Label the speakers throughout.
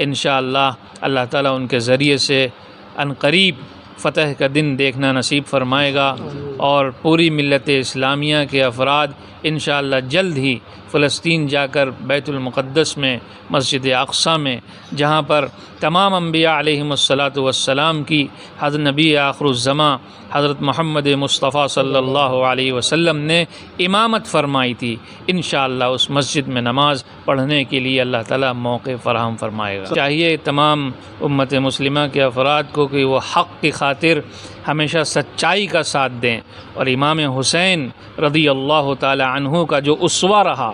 Speaker 1: انشاءاللہ اللہ تعالیٰ ان کے ذریعے سے عنقریب فتح کا دن دیکھنا نصیب فرمائے گا، اور پوری ملت اسلامیہ کے افراد انشاءاللہ جلد ہی فلسطین جا کر بیت المقدس میں، مسجد اقصیٰ میں، جہاں پر تمام انبیاء علیہم الصلاۃ والسلام کی حضرت نبی آخر الزماں حضرت محمد مصطفیٰ صلی اللہ علیہ وسلم نے امامت فرمائی تھی، انشاءاللہ اس مسجد میں نماز پڑھنے کے لیے اللہ تعالیٰ موقع فراہم فرمائے گا۔ چاہیے تمام امت مسلمہ کے افراد کو کہ وہ حق کی خاطر ہمیشہ سچائی کا ساتھ دیں، اور امام حسین رضی اللہ تعالی عنہ کا جو اسوہ رہا،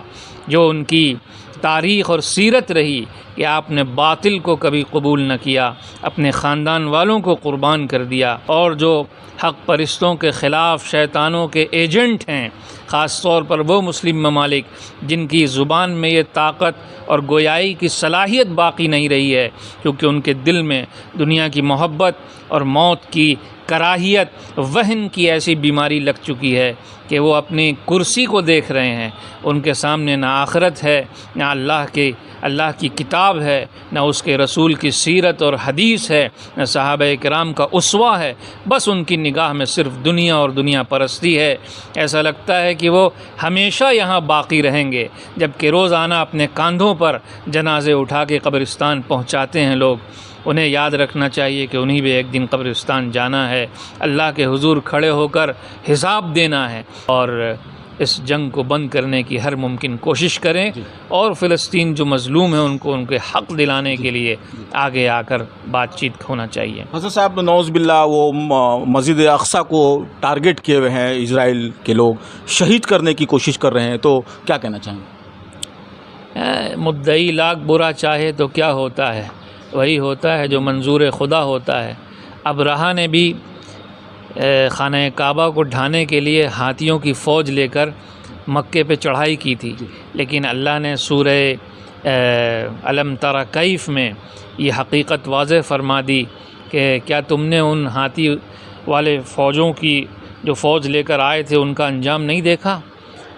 Speaker 1: جو ان کی تاریخ اور سیرت رہی کہ آپ نے باطل کو کبھی قبول نہ کیا، اپنے خاندان والوں کو قربان کر دیا، اور جو حق پرستوں کے خلاف شیطانوں کے ایجنٹ ہیں، خاص طور پر وہ مسلم ممالک جن کی زبان میں یہ طاقت اور گویائی کی صلاحیت باقی نہیں رہی ہے، کیونکہ ان کے دل میں دنیا کی محبت اور موت کی کراہیت، وہن کی ایسی بیماری لگ چکی ہے کہ وہ اپنی کرسی کو دیکھ رہے ہیں، ان کے سامنے نہ آخرت ہے، نہ اللہ کی کتاب ہے، نہ اس کے رسول کی سیرت اور حدیث ہے، نہ صحابہ کرام کا اسوہ ہے، بس ان کی نگاہ میں صرف دنیا اور دنیا پرستی ہے۔ ایسا لگتا ہے کہ وہ ہمیشہ یہاں باقی رہیں گے، جبکہ روزانہ اپنے کاندھوں پر جنازے اٹھا کے قبرستان پہنچاتے ہیں لوگ۔ انہیں یاد رکھنا چاہیے کہ انہیں بھی ایک دن قبرستان جانا ہے، اللہ کے حضور کھڑے ہو کر حساب دینا ہے، اور اس جنگ کو بند کرنے کی ہر ممکن کوشش کریں، اور فلسطین جو مظلوم ہیں ان کو ان کے حق دلانے کے لیے آگے آ کر بات چیت ہونا چاہیے۔
Speaker 2: حضرت صاحب نعوذ باللہ وہ مسجد اقصیٰ کو ٹارگٹ کیے ہوئے ہیں اسرائیل کے لوگ، شہید کرنے کی کوشش کر رہے ہیں، تو کیا کہنا چاہیں گے؟
Speaker 1: مدعی لاکھ برا چاہے تو کیا ہوتا ہے، وہی ہوتا ہے جو منظور خدا ہوتا ہے۔ ابرہہ نے بھی خانہ کعبہ کو ڈھانے کے لیے ہاتھیوں کی فوج لے کر مکے پہ چڑھائی کی تھی، لیکن اللہ نے سورہ الم تر کیف میں یہ حقیقت واضح فرما دی کہ کیا تم نے ان ہاتھی والے فوجوں کی جو فوج لے کر آئے تھے ان کا انجام نہیں دیکھا؟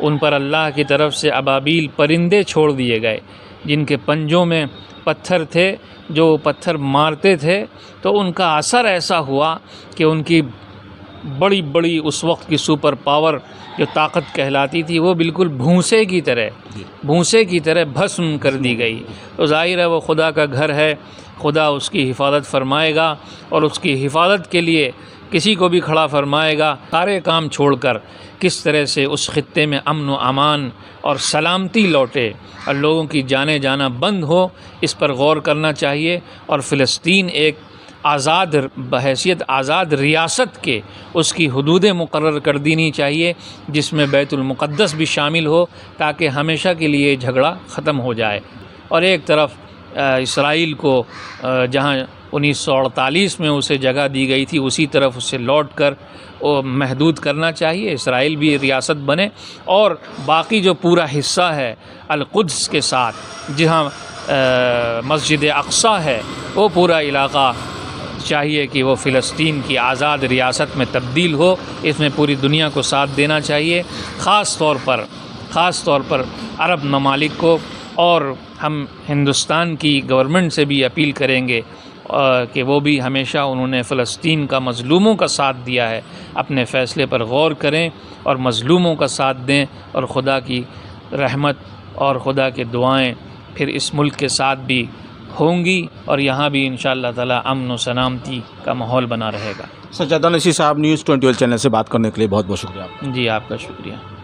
Speaker 1: ان پر اللہ کی طرف سے ابابیل پرندے چھوڑ دیے گئے جن کے پنجوں میں پتھر تھے، جو پتھر مارتے تھے تو ان کا اثر ایسا ہوا کہ ان کی بڑی بڑی اس وقت کی سپر پاور جو طاقت کہلاتی تھی وہ بالکل بھونسے کی طرح بھسم کر دی گئی۔ تو ظاہر ہے وہ خدا کا گھر ہے، خدا اس کی حفاظت فرمائے گا، اور اس کی حفاظت کے لیے کسی کو بھی کھڑا فرمائے گا۔ سارے کام چھوڑ کر کس طرح سے اس خطے میں امن و امان اور سلامتی لوٹے اور لوگوں کی جانے جانا بند ہو، اس پر غور کرنا چاہیے، اور فلسطین ایک آزاد بحیثیت آزاد ریاست کے اس کی حدودیں مقرر کر دینی چاہیے، جس میں بیت المقدس بھی شامل ہو، تاکہ ہمیشہ کے لیے جھگڑا ختم ہو جائے۔ اور ایک طرف اسرائیل کو جہاں 1948 میں اسے جگہ دی گئی تھی اسی طرف اسے لوٹ کر وہ محدود کرنا چاہیے، اسرائیل بھی ریاست بنے، اور باقی جو پورا حصہ ہے القدس کے ساتھ جہاں مسجد اقصیٰ ہے وہ پورا علاقہ چاہیے کہ وہ فلسطین کی آزاد ریاست میں تبدیل ہو۔ اس میں پوری دنیا کو ساتھ دینا چاہیے، خاص طور پر عرب ممالک کو، اور ہم ہندوستان کی گورنمنٹ سے بھی اپیل کریں گے کہ وہ بھی ہمیشہ انہوں نے فلسطین کا مظلوموں کا ساتھ دیا ہے، اپنے فیصلے پر غور کریں اور مظلوموں کا ساتھ دیں، اور خدا کی رحمت اور خدا کے دعائیں پھر اس ملک کے ساتھ بھی ہوں گی، اور یہاں بھی انشاءاللہ تعالی امن و سلامتی کا ماحول بنا رہے گا۔
Speaker 2: سجادہ نصیر صاحب، نیوز 21 چینل سے بات کرنے کے لیے بہت بہت شکریہ۔
Speaker 1: جی آپ کا شکریہ۔